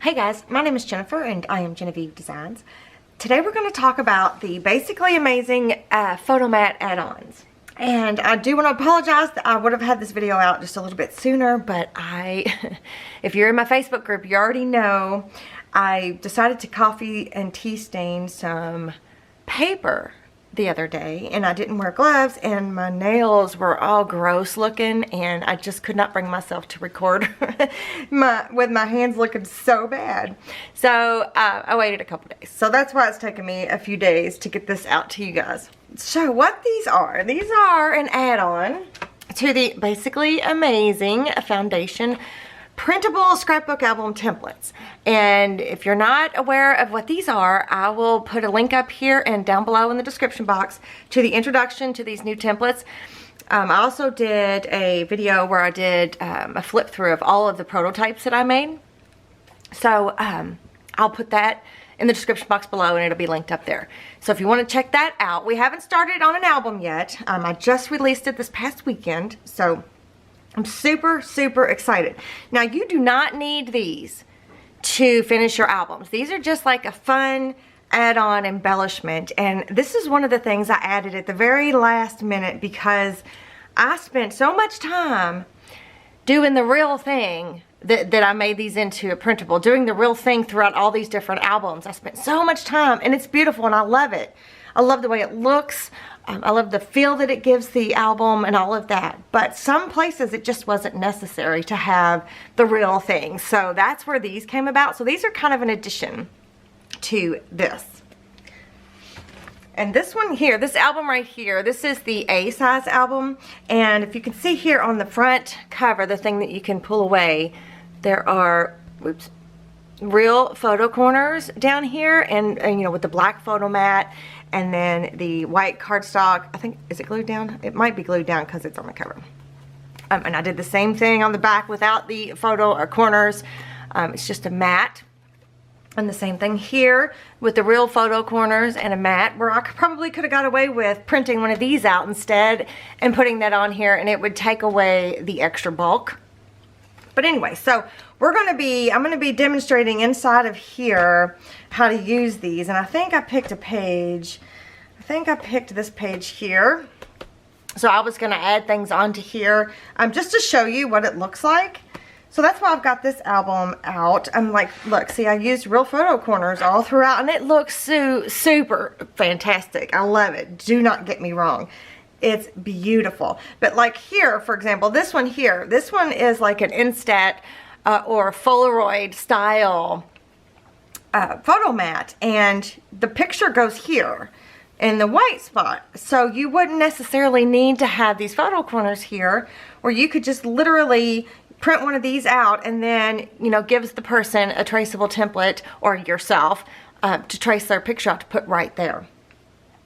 Hey guys, my name is Jennifer and I am Genevieve Designs. Today we're going to talk about the Basically Amazing photo mat add-ons. And I do want to apologize that I would have had this video out just a little bit sooner, but if you're in my Facebook group, you already know I decided to coffee and tea stain some paper the other day, and I didn't wear gloves and my nails were all gross looking, and I just could not bring myself to record with my hands looking so bad. So I waited a couple days. So that's why it's taken me a few days to get this out to you guys. So what these are an add-on to the Basically Amazing foundation printable scrapbook album templates. And if you're not aware of what these are, I will put a link up here and down below in the description box to the introduction to these new templates. I also did a video where I did a flip through of all of the prototypes that I made. So I'll put that in the description box below and it'll be linked up there. So if you want to check that out, we haven't started on an album yet. I just released it this past weekend, so I'm super, super excited. Now, you do not need these to finish your albums. These are just like a fun add-on embellishment. And this is one of the things I added at the very last minute because I spent so much time doing the real thing that I made these into a printable, doing the real thing throughout all these different albums. I spent so much time and it's beautiful and I love it. I love the way it looks. I love the feel that it gives the album and all of that. But some places it just wasn't necessary to have the real thing. So that's where these came about. So these are kind of an addition to this. And this one here, this album right here, this is the A size album. And if you can see here on the front cover, the thing that you can pull away, there are, oops, real photo corners down here and you know, with the black photo mat and then the white cardstock. I think, is it glued down? It might be glued down because it's on the cover. And I did the same thing on the back without the photo or corners. It's just a mat. And the same thing here with the real photo corners and a mat, where I probably could have got away with printing one of these out instead and putting that on here, and it would take away the extra bulk. But anyway, so I'm going to be demonstrating inside of here how to use these. And I think I picked a page. I think I picked this page here. So I was going to add things onto here just to show you what it looks like. So that's why I've got this album out. I'm like, look, see, I used real photo corners all throughout, and it looks super fantastic. I love it. Do not get me wrong. It's beautiful. But like here, for example, this one here, this one is like an Instat or Polaroid style photo mat, and the picture goes here in the white spot. So you wouldn't necessarily need to have these photo corners here, or you could just literally print one of these out and then, you know, gives the person a traceable template, or yourself, to trace their picture out to put right there.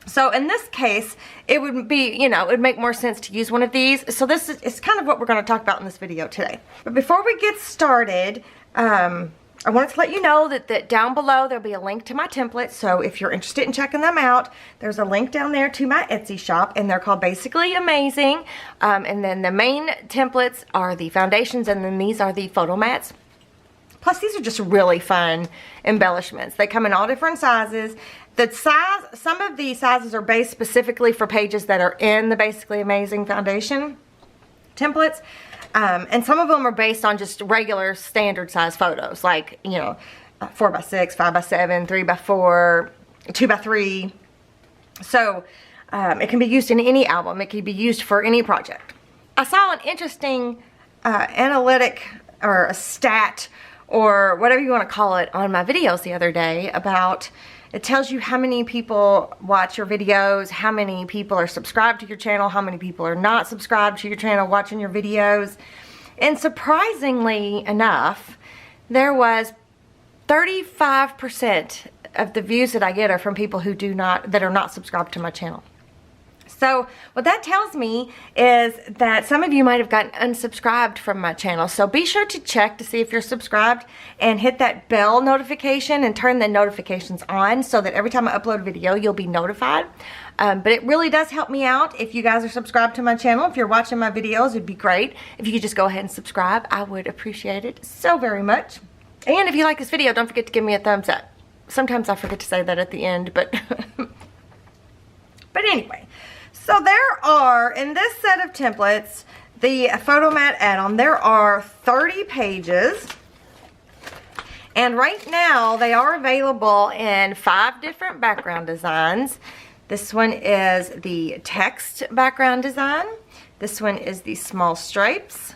So in this case, it would be, you know, it would make more sense to use one of these. So this is kind of what we're going to talk about in this video today. But before we get started, I wanted to let you know that down below there'll be a link to my templates. So if you're interested in checking them out, there's a link down there to my Etsy shop, and they're called Basically Amazing. And then the main templates are the foundations, and then these are the photo mats. Plus, these are just really fun embellishments. They come in all different sizes. The size, some of the sizes are based specifically for pages that are in the Basically Amazing foundation templates. And some of them are based on just regular standard size photos, like, you know, 4x6, 5x7, 3x4, 2x3. So it can be used in any album. It can be used for any project. I saw an interesting analytic or a stat or whatever you want to call it on my videos the other day about, it tells you how many people watch your videos, how many people are subscribed to your channel, how many people are not subscribed to your channel watching your videos. And surprisingly enough, there was 35% of the views that I get are from people who that are not subscribed to my channel. So what that tells me is that some of you might have gotten unsubscribed from my channel. So be sure to check to see if you're subscribed and hit that bell notification and turn the notifications on so that every time I upload a video, you'll be notified. But it really does help me out if you guys are subscribed to my channel. If you're watching my videos, it'd be great if you could just go ahead and subscribe. I would appreciate it so very much. And if you like this video, don't forget to give me a thumbs up. Sometimes I forget to say that at the end, but but anyway. So there are, in this set of templates, the Photomat add-on, there are 30 pages. And right now, they are available in 5 different background designs. This one is the text background design. This one is the small stripes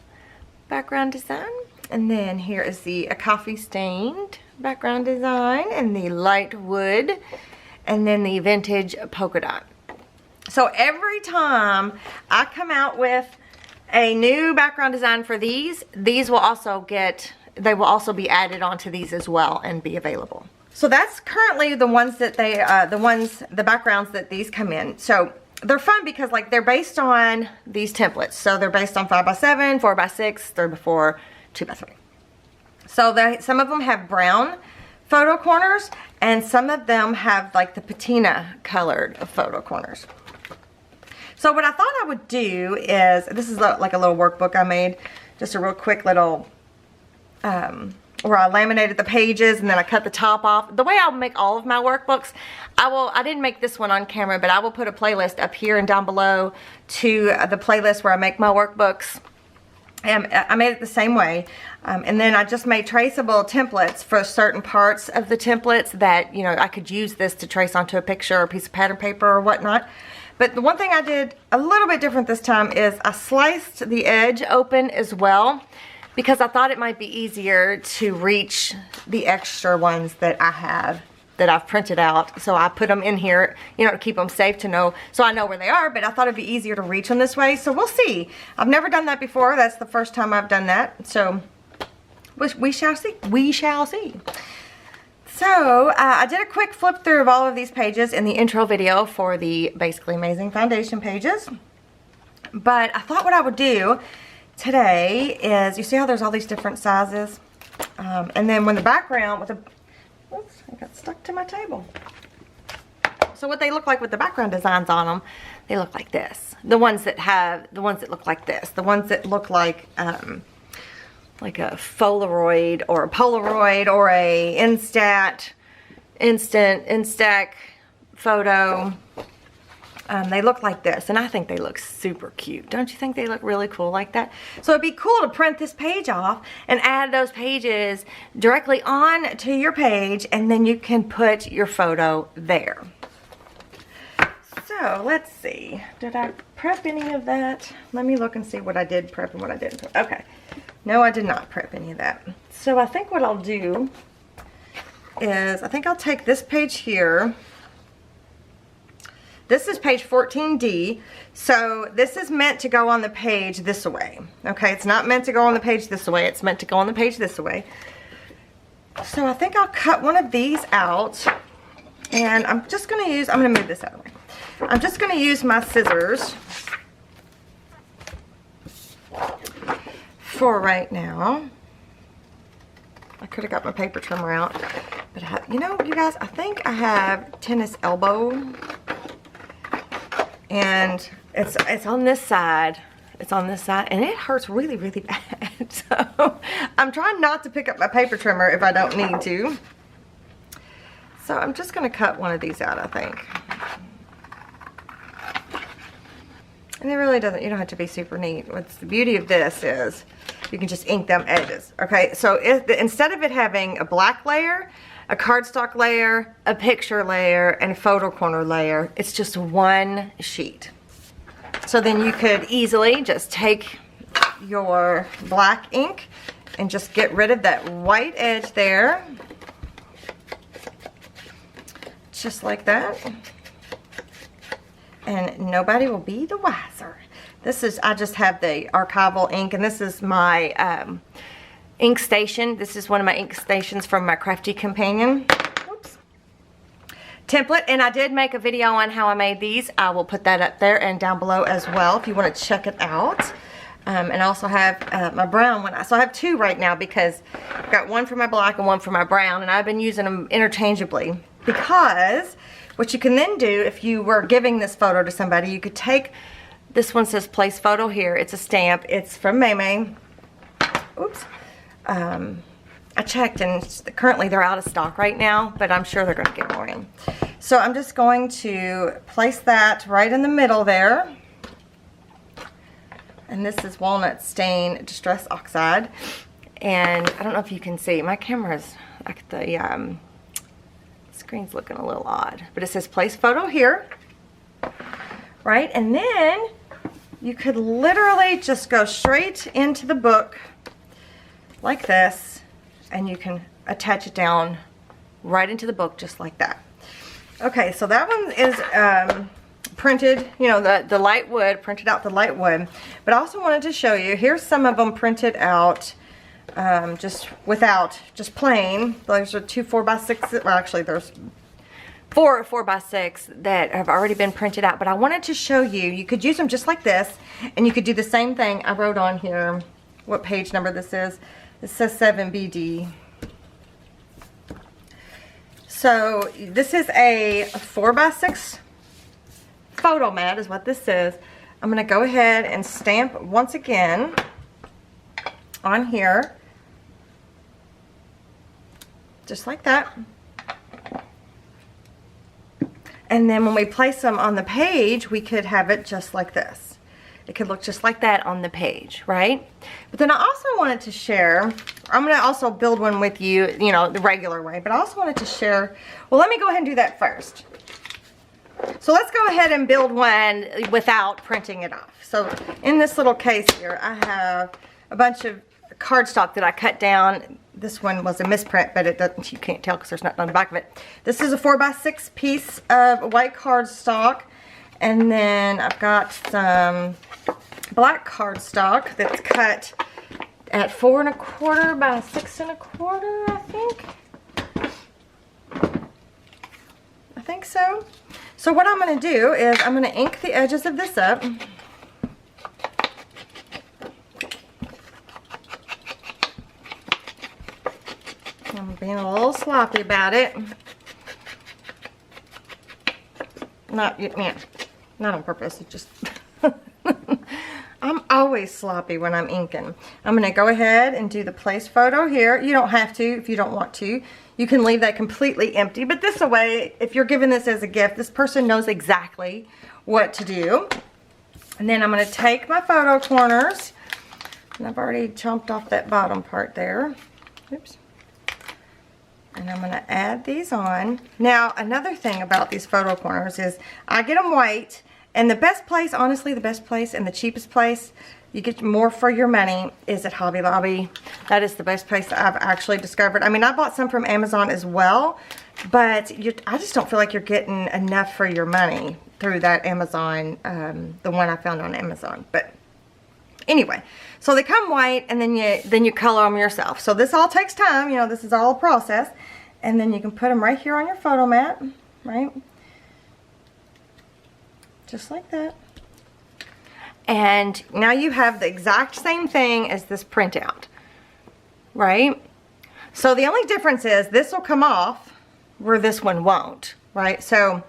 background design. And then here is the coffee stained background design and the light wood. And then the vintage polka dot. So every time I come out with a new background design for these will also get, they will also be added onto these as well and be available. So that's currently the ones that they, the backgrounds that these come in. So they're fun because like they're based on these templates. So they're based on 5x7, 4x6, 3x4, 2x3. So some of them have brown photo corners and some of them have like the patina colored photo corners. So what I thought I would do is, this is like a little workbook I made, just a real quick little, where I laminated the pages and then I cut the top off. The way I'll make all of my workbooks, I didn't make this one on camera, but I will put a playlist up here and down below to the playlist where I make my workbooks. And I made it the same way. And then I just made traceable templates for certain parts of the templates that, you know, I could use this to trace onto a picture or a piece of pattern paper or whatnot. But the one thing I did a little bit different this time is I sliced the edge open as well because I thought it might be easier to reach the extra ones that I have that I've printed out. So I put them in here, you know, to keep them safe to know, so I know where they are, but I thought it'd be easier to reach them this way. So we'll see. I've never done that before. That's the first time I've done that. So we shall see. We shall see. So, I did a quick flip through of all of these pages in the intro video for the Basically Amazing Foundation pages. But I thought what I would do today is, you see how there's all these different sizes? And then when the background, with the, oops, I got stuck to my table. So what they look like with the background designs on them, they look like this. The ones that look like this. The ones that look like a Polaroid or a Polaroid or a Instax photo. They look like this, and I think they look super cute. Don't you think they look really cool like that? So it'd be cool to print this page off and add those pages directly on to your page, and then you can put your photo there. So let's see. Did I prep any of that? Let me look and see what I did prep and what I didn't prep. Okay. No, I did not prep any of that. So I think what I'll do is, I think I'll take this page here. This is page 14D. So this is meant to go on the page this way. Okay, it's not meant to go on the page this way. It's meant to go on the page this way. So I think I'll cut one of these out. And I'm just going to use, I'm going to move this out of the way. I'm just going to use my scissors for right now. I could have got my paper trimmer out, but you know, you guys, I think I have tennis elbow, and it's on this side. It's on this side, and it hurts really, really bad. So I'm trying not to pick up my paper trimmer if I don't need to. So I'm just going to cut one of these out, I think. And it really doesn't, you don't have to be super neat. What's the beauty of this is you can just ink them edges. Okay, so instead of it having a black layer, a cardstock layer, a picture layer, and a photo corner layer, it's just one sheet. So then you could easily just take your black ink and just get rid of that white edge there. Just like that. And nobody will be the wiser. This is, I just have the archival ink, and this is my ink station. This is one of my ink stations from my Crafty Companion. Oops. Template, and I did make a video on how I made these. I will put that up there and down below as well if you want to check it out. And I also have my brown one. So I have two right now because I've got one for my black and one for my brown, and I've been using them interchangeably because what you can then do, if you were giving this photo to somebody, you could take, this one says place photo here. It's a stamp. It's from May. Oops. I checked and currently they're out of stock right now, but I'm sure they're going to get more in. So I'm just going to place that right in the middle there. And this is walnut stain distress oxide. And I don't know if you can see, my camera's like the screen's looking a little odd, but it says place photo here, right? And then you could literally just go straight into the book like this, and you can attach it down right into the book just like that. Okay, so that one is printed, you know, the light wood, printed out the light wood. But I also wanted to show you, here's some of them printed out just without, just plain. Those are 2 4x6, well actually there's 4 4x6 that have already been printed out. But I wanted to show you, you could use them just like this, and you could do the same thing. I wrote on here what page number this is. It says 7BD. So this is a 4x6 photo mat is what this is. I'm going to go ahead and stamp once again on here. Just like that. And then when we place them on the page, we could have it just like this. It could look just like that on the page, right? But then I also wanted to share, I'm going to also build one with you, you know, the regular way, but I also wanted to share, well, let me go ahead and do that first. So let's go ahead and build one without printing it off. So in this little case here, I have a bunch of cardstock that I cut down. This one was a misprint, but it doesn't, you can't tell because there's nothing on the back of it. This is a 4x6 piece of white cardstock. And then I've got some black cardstock that's cut at 4 1/4 by 6 1/4, I think. I think so. So what I'm going to do is I'm going to ink the edges of this up. I'm being a little sloppy about it. Not on purpose, it just I'm always sloppy when I'm inking. I'm going to go ahead and do the place photo here. You don't have to if you don't want to. You can leave that completely empty, but this way, if you're giving this as a gift, this person knows exactly what to do. And then I'm going to take my photo corners, and I've already chomped off that bottom part there. Oops. And I'm going to add these on. Now, another thing about these photo corners is I get them white, and the best place, honestly, the best place and the cheapest place, you get more for your money, is at Hobby Lobby. That is the best place that I've actually discovered. I mean, I bought some from Amazon as well, but I just don't feel like you're getting enough for your money through that Amazon, the one I found on Amazon. But anyway, so they come white, and then you color them yourself. So this all takes time, you know, this is all a process. And then you can put them right here on your photo mat, right? Just like that. And now you have the exact same thing as this printout, right? So the only difference is this will come off where this one won't, right? So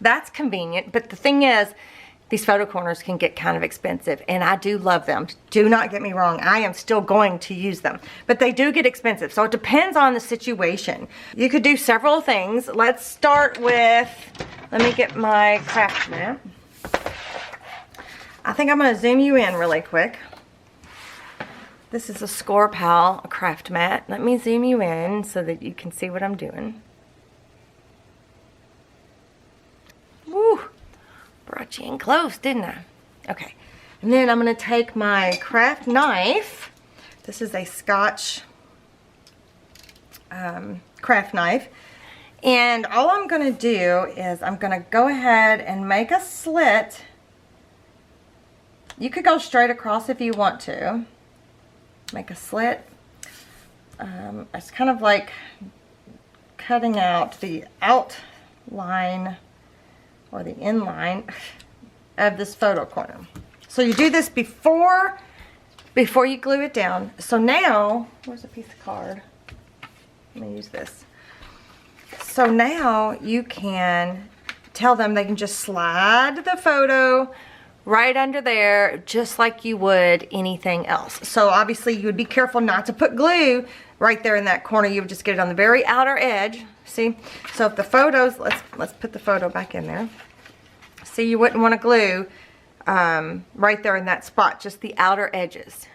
that's convenient, but the thing is, these photo corners can get kind of expensive, and I do love them. Do not get me wrong, I am still going to use them, but they do get expensive, so it depends on the situation. You could do several things. Let's start with, let me get my craft mat. I think I'm going to zoom you in really quick. This is a Score Pal craft mat. Let me zoom you in so that you can see what I'm doing. Woo! Brought you in close, didn't I? Okay. And then I'm going to take my craft knife. This is a Scotch craft knife. And all I'm going to do is I'm going to go ahead and make a slit. You could go straight across if you want to. Make a slit. It's kind of like cutting out the outline or the inline of this photo corner. So you do this before you glue it down. So now, where's a piece of card? Let me use this. So now you can tell them they can just slide the photo right under there, just like you would anything else. So obviously you would be careful not to put glue right there in that corner. You would just get it on the very outer edge. See? So if the photos, let's put the photo back in there. See, you wouldn't want to glue right there in that spot, just the outer edges.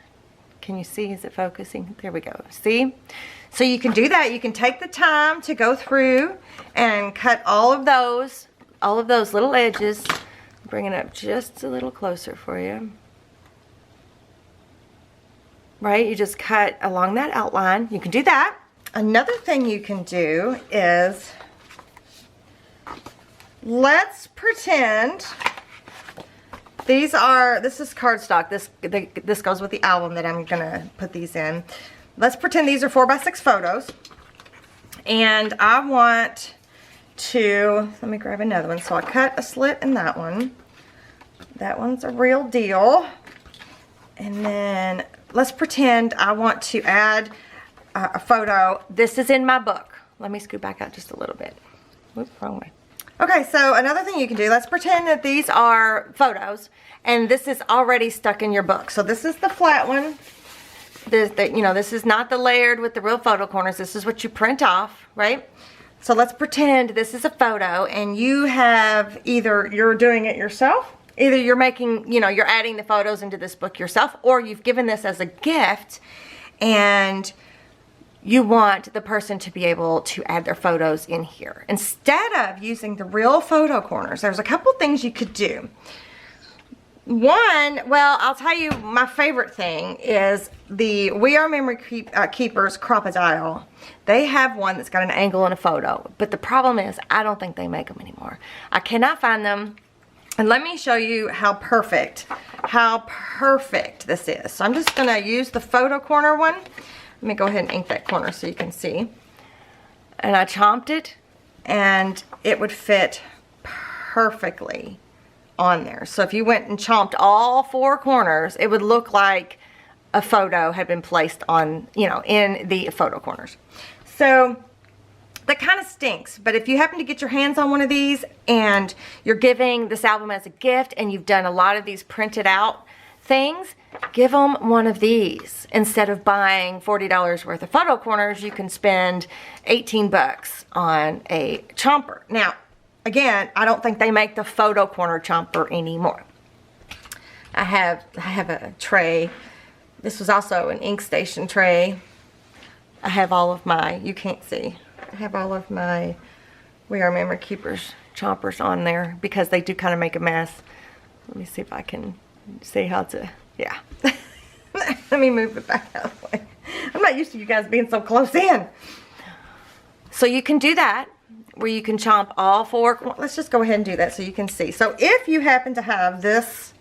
Can you see? Is it focusing? There we go. See? So you can do that. You can take the time to go through and cut all of those little edges. Bring it up just a little closer for you. Right? You just cut along that outline. You can do that. Another thing you can do is, let's pretend this is cardstock. This goes with the album that I'm gonna put these in. Let's pretend these are 4x6 photos. And I want to, let me grab another one. So I cut a slit in that one. That one's a real deal. And then let's pretend I want to add a photo. This is in my book. Let me scoot back out just a little bit. Whoops, wrong way. Okay, so another thing you can do, let's pretend that these are photos and this is already stuck in your book. So this is the flat one. This is not the layered with the real photo corners. This is what you print off, right? So let's pretend this is a photo and you have either you're doing it yourself, either you're making, you're adding the photos into this book yourself, or you've given this as a gift and you want the person to be able to add their photos in here. Instead of using the real photo corners, there's a couple things you could do. One, well, I'll tell you, my favorite thing is the We Are Memory Keepers Crop-A-Dial. They have one that's got an angle and a photo, but the problem is I don't think they make them anymore. I cannot find them, and let me show you how perfect this is. So I'm just gonna use the photo corner one. Let me go ahead and ink that corner so you can see. And I chomped it, and it would fit perfectly on there. So if you went and chomped all 4 corners, it would look like a photo had been placed on, in the photo corners. So that kind of stinks, but if you happen to get your hands on one of these and you're giving this album as a gift and you've done a lot of these printed out things, give them one of these. Instead of buying $40 worth of photo corners, you can spend 18 bucks on a chomper. Now, again, I don't think they make the photo corner chomper anymore. I have a tray. This was also an ink station tray. I have all of my, you can't see, I have all of my We Are Memory Keepers chompers on there because they do kind of make a mess. Let me see if I can see how to, yeah. Let me move it back out of the way. I'm not used to you guys being so close in. So you can do that, where you can chomp all 4. Let's just go ahead and do that so you can see. So if you happen to have this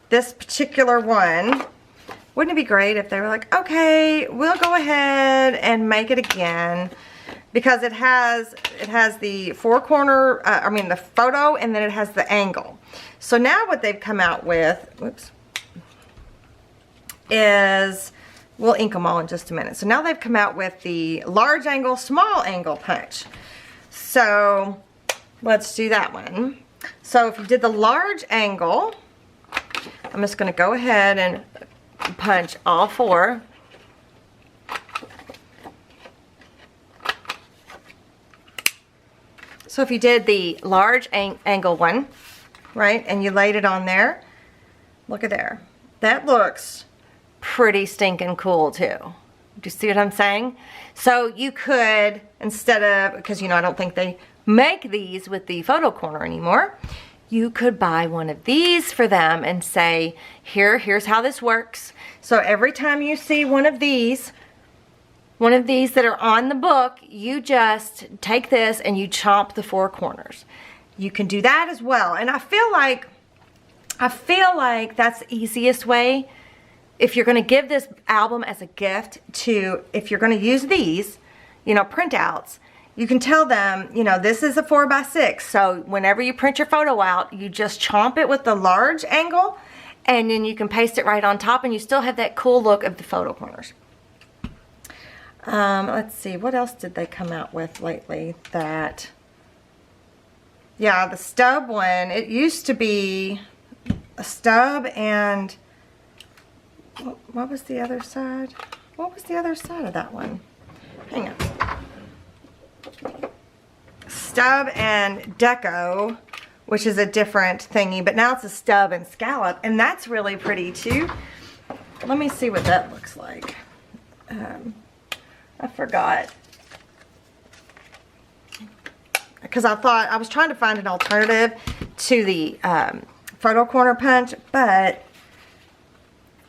particular one, wouldn't it be great if they were like, okay, we'll go ahead and make it again, because it has the 4 corner, the photo, and then it has the angle. So now what they've come out with, whoops, is, we'll ink them all in just a minute. So now they've come out with the large angle, small angle punch. So let's do that one. So if you did the large angle, I'm just going to go ahead and punch all 4. So if you did the large angle one, right, and you laid it on there, look at there. That looks pretty stinking cool too. Do you see what I'm saying? So you could, instead of, because I don't think they make these with the photo corner anymore, you could buy one of these for them and say, here's how this works. So every time you see one of these that are on the book, you just take this and you chomp the 4 corners. You can do that as well. And I feel like that's the easiest way. If you're going to give this album as a gift to, if you're going to use these, printouts, you can tell them, this is a 4x6. So whenever you print your photo out, you just chomp it with the large angle, and then you can paste it right on top, and you still have that cool look of the photo corners. Let's see, what else did they come out with lately that, yeah, the stub one, it used to be, a stub and what was the other side? What was the other side of that one? Hang on. Stub and deco, which is a different thingy, but now it's a stub and scallop, and that's really pretty too. Let me see what that looks like. I forgot. Because I was trying to find an alternative to the photo corner punch, but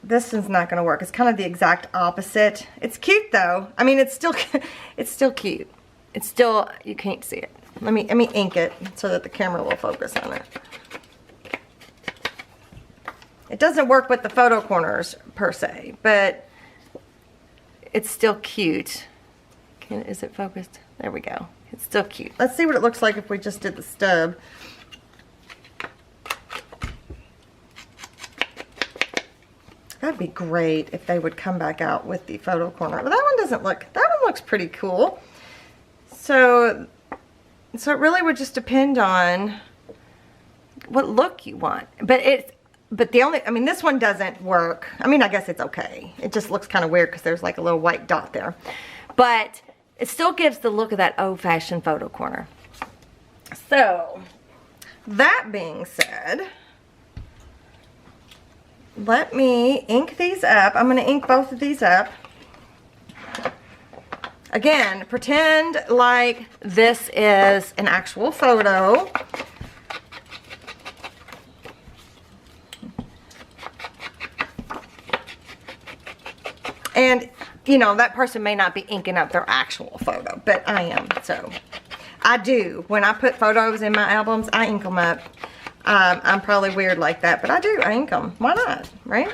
this one's not going to work. It's kind of the exact opposite. It's cute though. I mean, it's still cute. It's still, you can't see it. Let me ink it so that the camera will focus on it. It doesn't work with the photo corners per se, but it's still cute. Is it focused? There we go. It's still cute. Let's see what it looks like if we just did the stub. That'd be great if they would come back out with the photo corner. But that one doesn't look, that one looks pretty cool. So it really would just depend on what look you want. But the only, I mean, this one doesn't work. I mean, I guess it's okay. It just looks kind of weird because there's like a little white dot there. But it still gives the look of that old-fashioned photo corner. So, that being said, let me ink these up. I'm going to ink both of these up. Again, pretend like this is an actual photo. And, you know, that person may not be inking up their actual photo, but I am, so. I do. When I put photos in my albums, I ink them up. I'm probably weird like that, but I do. I ink them. Why not, right?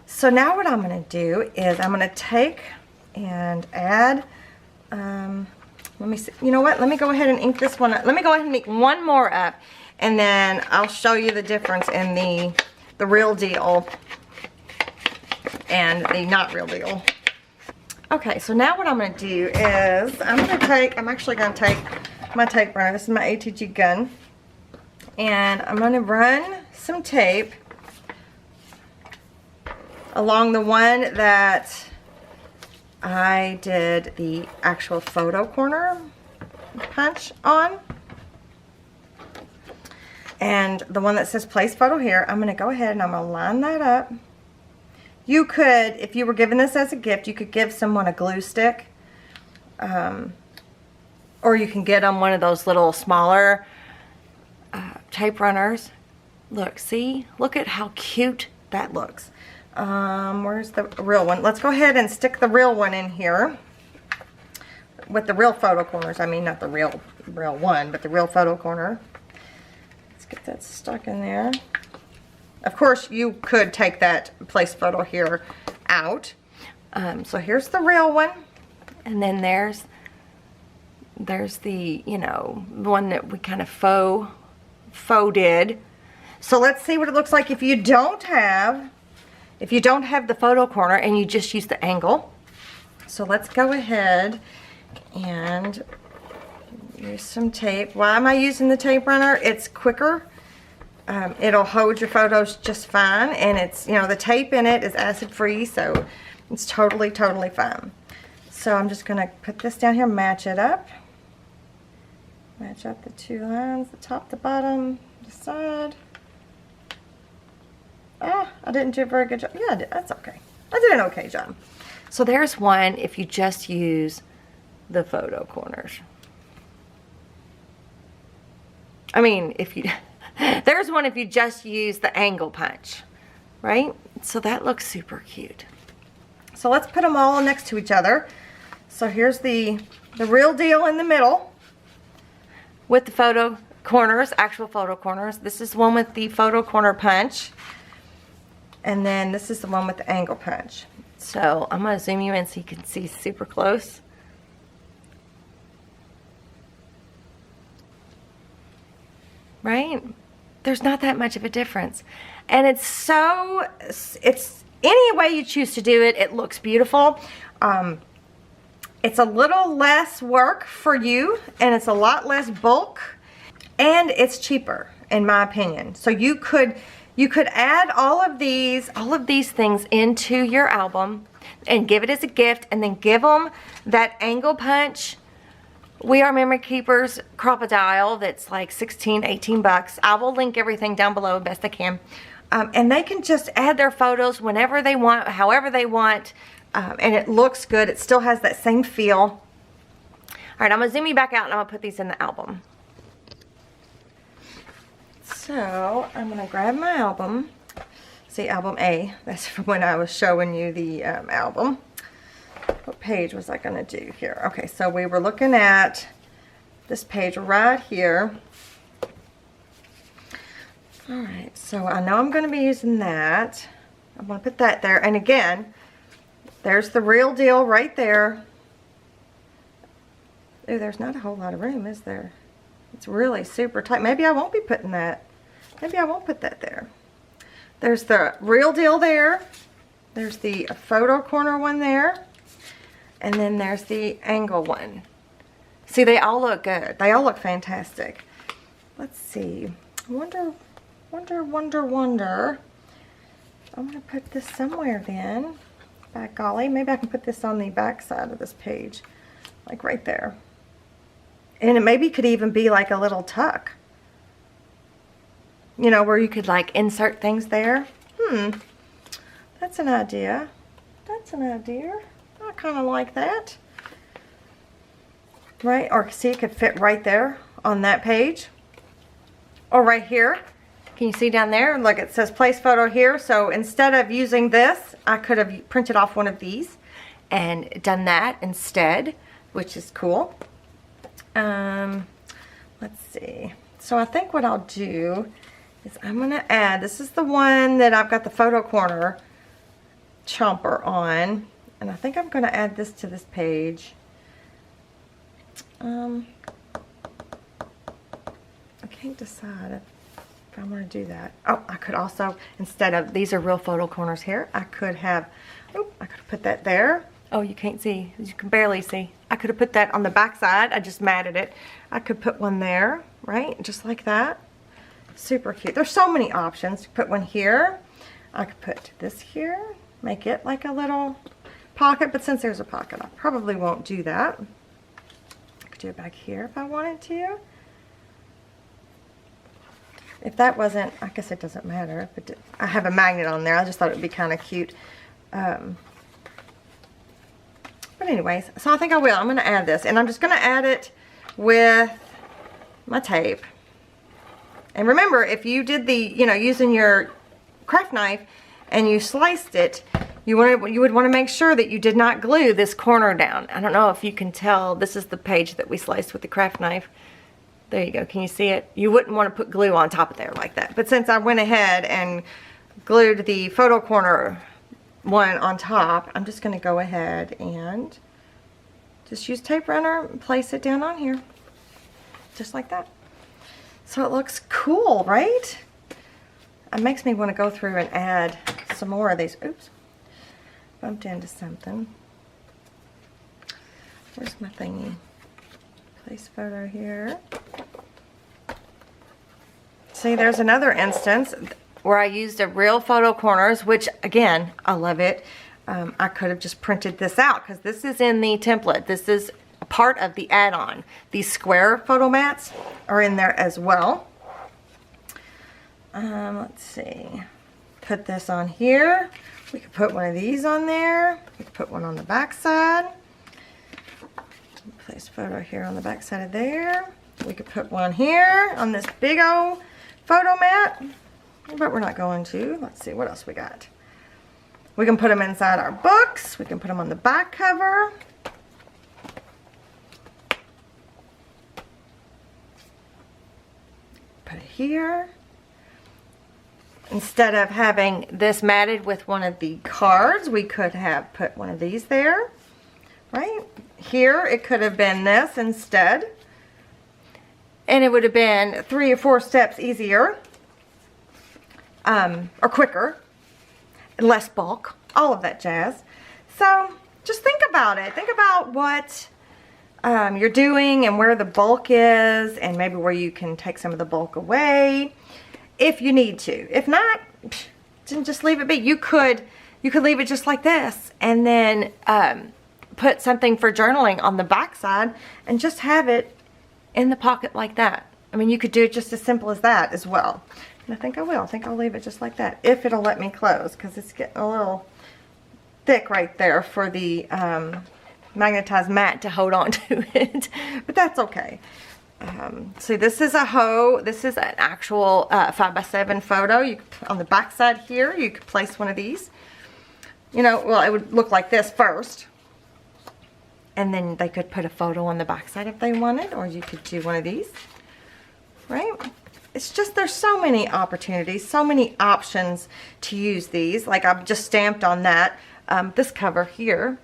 So now what I'm going to do is I'm going to take and add, let me see. You know what? Let me go ahead and ink this one up. Let me go ahead and ink one more up, and then I'll show you the difference in the real deal and the not real deal. Okay, so now what I'm going to do is I'm actually going to take my tape runner. This is my ATG gun, and I'm going to run some tape along the one that I did the actual photo corner punch on, and the one that says place photo here. I'm going to go ahead and I'm going to line that up. You could, if you were given this as a gift, you could give someone a glue stick. Or you can get them one of those little smaller tape runners. Look, see? Look at how cute that looks. Where's the real one? Let's go ahead and stick the real one in here. With the real photo corners. I mean, not the real one, but the real photo corner. Let's get that stuck in there. Of course, you could take that place photo here out. So here's the real one. And then there's the, you know, one that we kind of faux did. So let's see what it looks like if you don't have the photo corner and you just use the angle. So let's go ahead and use some tape. Why am I using the tape runner? It's quicker. It'll hold your photos just fine, and it's, you know, the tape in it is acid free, so it's totally fine. So I'm just going to put this down here, match it up. Match up the two lines, the top, the bottom, the side. Ah, I didn't do a very good job. Yeah, I did. That's okay. I did an okay job. So there's one if you just use the photo corners. I mean, if you... There's one if you just use the angle punch, right? So that looks super cute. So let's put them all next to each other. So here's the real deal in the middle with the photo corners, actual photo corners. This is one with the photo corner punch. And then this is the one with the angle punch. So I'm going to zoom you in so you can see super close. Right? There's not that much of a difference. And it's any way you choose to do it, it looks beautiful. It's a little less work for you, and it's a lot less bulk, and it's cheaper. in my opinion. So you could add all of these things into your album and give it as a gift, and then give them that angle punch We Are Memory Keepers crocodile that's like 16, 18 bucks. I will link everything down below best I can. And they can just add their photos whenever they want, however they want, and it looks good. It still has that same feel. All right, I'm gonna zoom you back out and I'm gonna put these in the album. So I'm gonna grab my album. See, album A. That's from when I was showing you the album. What page was I gonna do here? Okay, so we were looking at this page right here. All right, so I know I'm gonna be using that. I'm gonna put that there, and again, there's the real deal right there. Ooh, there's not a whole lot of room, is there? It's really super tight. Maybe I won't be putting that. Maybe I won't put that there. There's the real deal there. There's the photo corner one there. And then there's the angle one. See, they all look good. They all look fantastic. Let's see. Wonder. I'm gonna put this somewhere then. By golly, maybe I can put this on the back side of this page. Like right there. And it maybe could even be like a little tuck. You know, where you could like insert things there. That's an idea. That's an idea. I kind of like that. Right, or see, it could fit right there on that page. Or right here. Can you see down there? Look, it says place photo here. So instead of using this, I could have printed off one of these and done that instead, which is cool. Let's see. So I think what I'll do is I'm going to add, this is the one that I've got the photo corner chomper on, and I think I'm going to add this to this page. I can't decide if I'm going to do that. Oh, I could also, instead of, these are real photo corners here, I could have, I could have put that there. Oh, you can't see. You can barely see. I could have put that on the back side. I just matted it. I could put one there, right? Just like that. Super cute. There's so many options. Put one here. I could put this here. Make it like a little pocket. But since there's a pocket, I probably won't do that. I could do it back here if I wanted to. If that wasn't, I guess it doesn't matter. If it, I have a magnet on there. I just thought it would be kind of cute. But anyways, so I think I will. I'm going to add this. And I'm just going to add it with my tape. And remember, if you did the, you know, using your craft knife and you sliced it, you would want to make sure that you did not glue this corner down. I don't know if you can tell. This is the page that we sliced with the craft knife. There you go. Can you see it? You wouldn't want to put glue on top of there like that. But since I went ahead and glued the photo corner one on top, I'm just going to go ahead and just use tape runner and place it down on here. Just like that. So it looks cool, right? It makes me want to go through and add some more of these. Oops. Bumped into something. Where's my thingy? Place photo here. See, there's another instance where I used a real photo corners, which again, I love it. I could have just printed this out because this is in the template. This is a part of the add-on. These square photo mats are in there as well. Let's see. Put this on here. We could put one of these on there. We could put one on the back side. Place photo here on the back side of there. We could put one here on this big old photo mat. But we're not going to. Let's see what else we got. We can put them inside our books. We can put them on the back cover. Put it here. Instead of having this matted with one of the cards, we could have put one of these there. Right? Here it could have been this instead. And it would have been 3 or 4 steps easier. Or quicker, less bulk, all of that jazz. So just think about it. Think about what you're doing and where the bulk is, and maybe where you can take some of the bulk away. if you need to. If not, then just leave it be. You could leave it just like this, and then put something for journaling on the back side and just have it in the pocket like that. I mean, you could do it just as simple as that as well. And I think I will. I think I'll leave it just like that, if it'll let me close, because it's getting a little thick right there for the magnetized mat to hold on to it. But that's okay. So this is a hoe. This is an actual 5x7 photo. You could, on the back side here, you could place one of these. You know, well, it would look like this first. And then they could put a photo on the back side if they wanted, or you could do one of these. Right? It's just, there's so many opportunities, so many options to use these. Like I've just stamped on that. This cover here,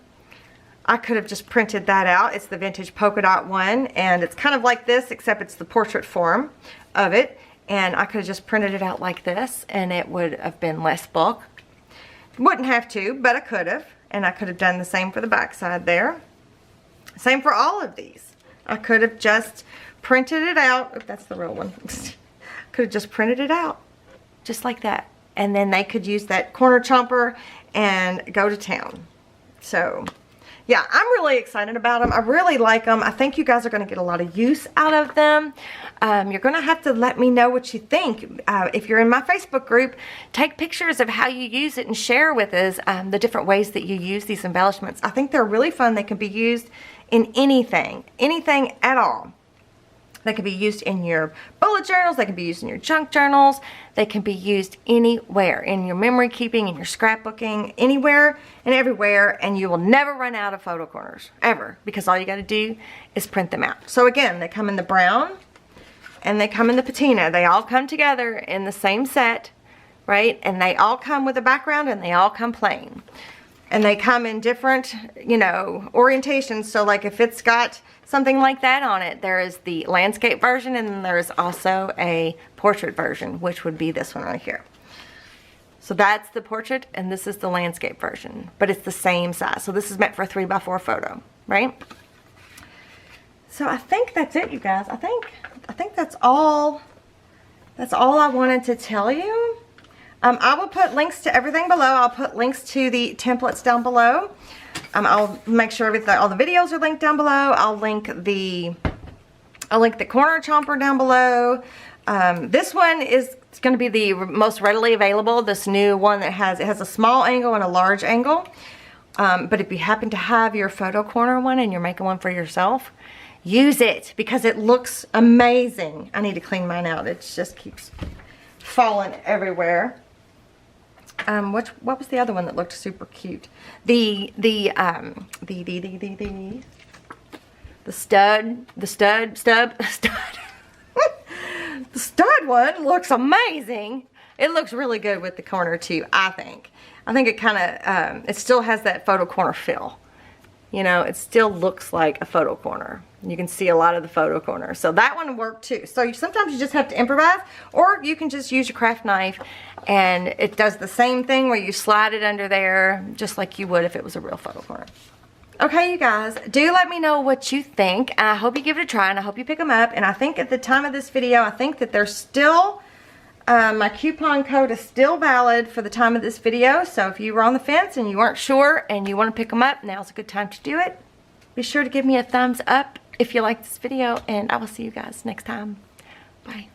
I could have just printed that out. It's the vintage polka dot one, and it's kind of like this, except it's the portrait form of it. And I could have just printed it out like this, and it would have been less bulk. Wouldn't have to, but I could have. And I could have done the same for the back side there. Same for all of these. I could have just printed it out. Oh, that's the real one. Could have just printed it out, just like that. And then they could use that corner chomper and go to town. So, yeah, I'm really excited about them. I really like them. I think you guys are going to get a lot of use out of them. You're going to have to let me know what you think. If you're in my Facebook group, take pictures of how you use it and share with us the different ways that you use these embellishments. I think they're really fun. They can be used in anything at all. They can be used in your bullet journals. They can be used in your junk journals. They can be used anywhere, in your memory keeping, in your scrapbooking, anywhere and everywhere, and you will never run out of photo corners, ever, because all you got to do is print them out. So again, they come in the brown and they come in the patina. They all come together in the same set, right? And they all come with a background, and they all come plain. And they come in different, you know, orientations. So like if it's got something like that on it, there is the landscape version, and then there's also a portrait version, which would be this one right here. So that's the portrait, and this is the landscape version, but it's the same size. So this is meant for a 3x4 photo, right? So I think that's it, you guys. I think that's all I wanted to tell you. I will put links to everything below. I'll put links to the templates down below. I'll make sure all the videos are linked down below. I'll link the corner chomper down below. This one is going to be the most readily available. This new one that has a small angle and a large angle. But if you happen to have your photo corner one and you're making one for yourself, use it because it looks amazing. I need to clean mine out. It just keeps falling everywhere. What was the other one that looked super cute? The stud. The stud one looks amazing. It looks really good with the corner too, I think. I think it kind of, it still has that photo corner feel. You know, it still looks like a photo corner. You can see a lot of the photo corner. So that one worked too. So sometimes you just have to improvise, or you can just use your craft knife, and it does the same thing where you slide it under there just like you would if it was a real photo corner. Okay, you guys, do let me know what you think. I hope you give it a try, and I hope you pick them up. And I think at the time of this video, I think that they're still, my coupon code is still valid for the time of this video. So if you were on the fence and you weren't sure and you want to pick them up, now's a good time to do it. Be sure to give me a thumbs up if you like this video, and I will see you guys next time. Bye.